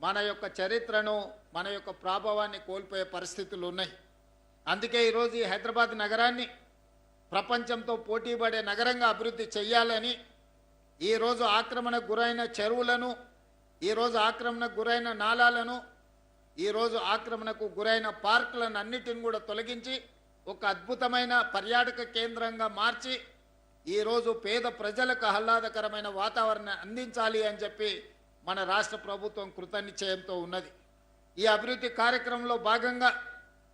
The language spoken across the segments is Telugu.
మన యొక్క చరిత్రను మన యొక్క ప్రాభవాన్ని కోల్పోయే పరిస్థితులు ఉన్నాయి. అందుకే ఈరోజు ఈ హైదరాబాద్ నగరాన్ని ప్రపంచంతో పోటీపడే నగరంగా అభివృద్ధి చేయాలని ఈరోజు ఆక్రమణకు గురైన చెరువులను, ఈరోజు ఆక్రమణకు గురైన నాలాలను, ఈరోజు ఆక్రమణకు గురైన పార్కులను అన్నిటిని కూడా తొలగించి ఒక అద్భుతమైన పర్యాటక కేంద్రంగా మార్చి ఈరోజు పేద ప్రజలకు ఆహ్లాదకరమైన వాతావరణాన్ని అందించాలి అని చెప్పి మన రాష్ట్ర ప్రభుత్వం కృతనిశ్చయంతో ఉన్నది. ఈ అభివృద్ధి కార్యక్రమంలో భాగంగా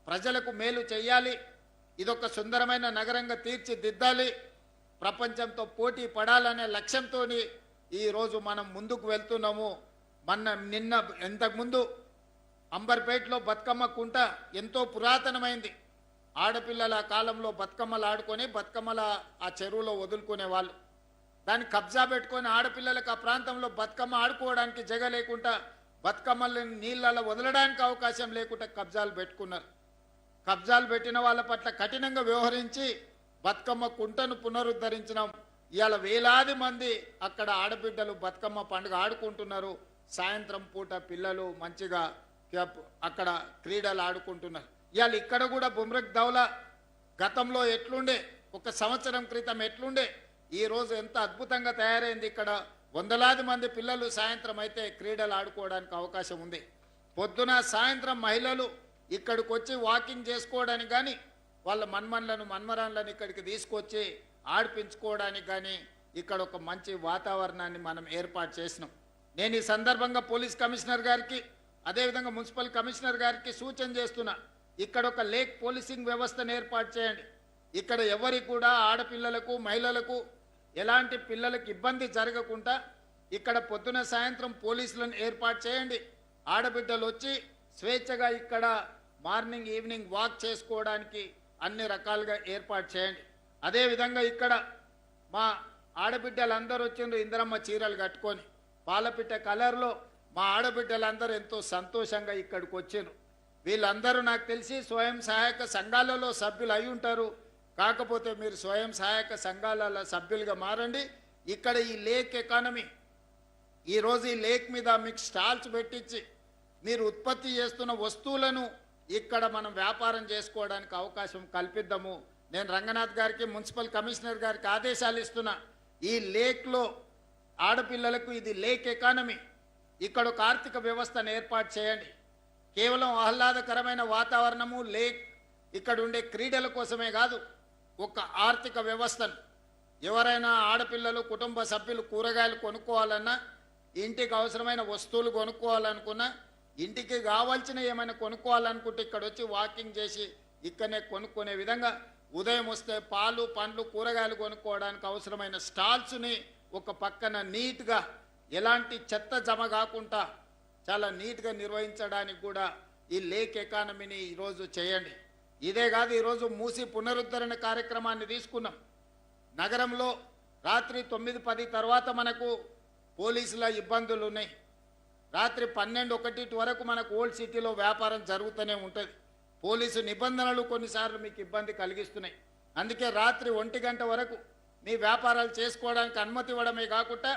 ప్రజలకు మేలు చేయాలి, ఇదొక సుందరమైన నగరంగా తీర్చిదిద్దాలి, ప్రపంచంతో పోటీ పడాలనే లక్ష్యంతో ఈరోజు మనం ముందుకు వెళ్తున్నాము. నిన్న ఇంతకుముందు అంబర్పేటలో బతుకమ్మ కుంట ఎంతో పురాతనమైంది. ఆడపిల్లల కాలంలో బతుకమ్మలు ఆడుకొని బతుకమ్మల ఆ చెరువులో వదులుకునే వాళ్ళు. దాన్ని కబ్జా పెట్టుకొని ఆడపిల్లలకు ఆ ప్రాంతంలో బతుకమ్మ ఆడుకోవడానికి జగ లేకుండా, బతుకమ్మలను నీళ్ళలో వదలడానికి అవకాశం లేకుండా కబ్జాలు పెట్టుకున్నారు. కబ్జాలు పెట్టిన వాళ్ళ పట్ల కఠినంగా వ్యవహరించి బతుకమ్మ కుంటను పునరుద్ధరించినాం. ఇవాళ వేలాది మంది అక్కడ ఆడబిడ్డలు బతుకమ్మ పండుగ ఆడుకుంటున్నారు. సాయంత్రం పూట పిల్లలు మంచిగా అక్కడ క్రీడలు ఆడుకుంటున్నారు. ఇవాళ ఇక్కడ కూడా బుమ్రక్ దౌలా గతంలో ఎట్లుండే, ఒక సంవత్సరం క్రితం ఎట్లుండే, ఈరోజు ఎంత అద్భుతంగా తయారైంది. ఇక్కడ వందలాది మంది పిల్లలు సాయంత్రం అయితే క్రీడలు ఆడుకోవడానికి అవకాశం ఉంది. పొద్దున సాయంత్రం మహిళలు ఇక్కడికి వచ్చి వాకింగ్ చేసుకోవడానికి కానీ, వాళ్ళ మన్మరాన్లను ఇక్కడికి తీసుకొచ్చి ఆడిపించుకోవడానికి కానీ ఇక్కడ ఒక మంచి వాతావరణాన్ని మనం ఏర్పాటు చేసినాం. నేను ఈ సందర్భంగా పోలీస్ కమిషనర్ గారికి, అదేవిధంగా మున్సిపల్ కమిషనర్ గారికి సూచన చేస్తున్నా, ఇక్కడ ఒక లేక్ పోలీసింగ్ వ్యవస్థను ఏర్పాటు చేయండి. ఇక్కడ ఎవరికి కూడా ఆడపిల్లలకు, మహిళలకు, ఎలాంటి పిల్లలకు ఇబ్బంది జరగకుండా ఇక్కడ పొద్దున సాయంత్రం పోలీసులను ఏర్పాటు చేయండి. ఆడబిడ్డలు వచ్చి స్వేచ్ఛగా ఇక్కడ మార్నింగ్ ఈవినింగ్ వాక్ చేసుకోవడానికి అన్ని రకాలుగా ఏర్పాటు చేయండి. అదేవిధంగా ఇక్కడ మా ఆడబిడ్డలందరూ వచ్చిండ్రు ఇందిరమ్మ చీరలు కట్టుకొని, పాలపిట్ట కలర్లో మా ఆడబిడ్డలందరూ ఎంతో సంతోషంగా ఇక్కడికి వచ్చిండ్రు. వీళ్ళందరూ నాకు తెలిసి స్వయం సహాయక సంఘాలలో సభ్యులు అయి ఉంటారు. కాకపోతే మీరు స్వయం సహాయక సంఘాలలో సభ్యులుగా మారండి. ఇక్కడ ఈ లేక్ ఎకానమీ, ఈరోజు ఈ లేక్ మీద మీకు స్టాల్స్ పెట్టించి మీరు ఉత్పత్తి చేస్తున్న వస్తువులను ఇక్కడ మనం వ్యాపారం చేసుకోవడానికి అవకాశం కల్పిద్దాము. నేను రంగనాథ్ గారికి, మున్సిపల్ కమిషనర్ గారికి ఆదేశాలు ఇస్తున్నా. ఈ లేక్లో ఆడపిల్లలకు ఇది లేక్ ఎకానమీ, ఇక్కడ ఒక ఆర్థిక వ్యవస్థను ఏర్పాటు చేయండి. కేవలం ఆహ్లాదకరమైన వాతావరణము, లేక్, ఇక్కడ ఉండే క్రీడల కోసమే కాదు, ఒక ఆర్థిక వ్యవస్థను ఎవరైనా ఆడపిల్లలు, కుటుంబ సభ్యులు కూరగాయలు కొనుక్కోవాలన్నా, ఇంటికి అవసరమైన వస్తువులు కొనుక్కోవాలనుకున్నా, ఇంటికి కావాల్సిన ఏమైనా కొనుక్కోవాలనుకుంటే ఇక్కడ వచ్చి వాకింగ్ చేసి ఇక్కడనే కొనుక్కునే విధంగా, ఉదయం వస్తే పాలు, పండ్లు, కూరగాయలు కొనుక్కోవడానికి అవసరమైన స్టాల్స్ని ఒక పక్కన నీట్గా, ఎలాంటి చెత్త జమ కాకుండా చాలా నీట్గా నిర్వహించడానికి కూడా ఈ లేక్ ఎకానమీని ఈరోజు చేయండి. ఇదే కాదు, ఈరోజు మూసి పునరుద్ధరణ కార్యక్రమాన్ని తీసుకున్నాం. నగరంలో రాత్రి 9-10 తర్వాత మనకు పోలీసుల ఇబ్బందులు ఉన్నాయి. రాత్రి 12-1 వరకు మనకు ఓల్డ్ సిటీలో వ్యాపారం జరుగుతూనే ఉంటుంది. పోలీసు నిబంధనలు కొన్నిసార్లు మీకు ఇబ్బంది కలిగిస్తున్నాయి. అందుకే రాత్రి 1 గంట వరకు మీ వ్యాపారాలు చేసుకోవడానికి అనుమతి ఇవ్వడమే కాకుండా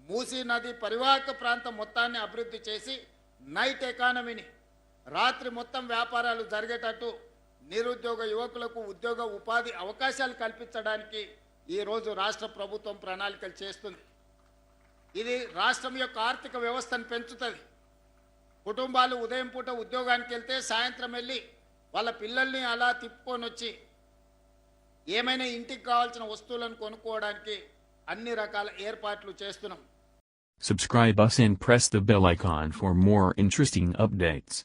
మూసీ నది పరివాహక ప్రాంతం మొత్తాన్ని అభివృద్ధి చేసి నైట్ ఎకానమీని, రాత్రి మొత్తం వ్యాపారాలు జరిగేటట్టు నిరుద్యోగ యువకులకు ఉద్యోగ ఉపాధి అవకాశాలు కల్పించడానికి ఈరోజు రాష్ట్ర ప్రభుత్వం ప్రణాళికలు చేస్తుంది. ఇది రాష్ట్రం యొక్క ఆర్థిక వ్యవస్థను పెంచుతుంది. కుటుంబాలు ఉదయం పూట ఉద్యోగానికి వెళ్తే సాయంత్రం వెళ్ళి వాళ్ళ పిల్లల్ని అలా తిప్పుకొని వచ్చి ఏమైనా ఇంటికి కావాల్సిన వస్తువులను కొనుక్కోవడానికి అన్ని రకాల ఏర్పాట్లు చేస్తున్నాం. Subscribe us and press the bell icon for more interesting updates.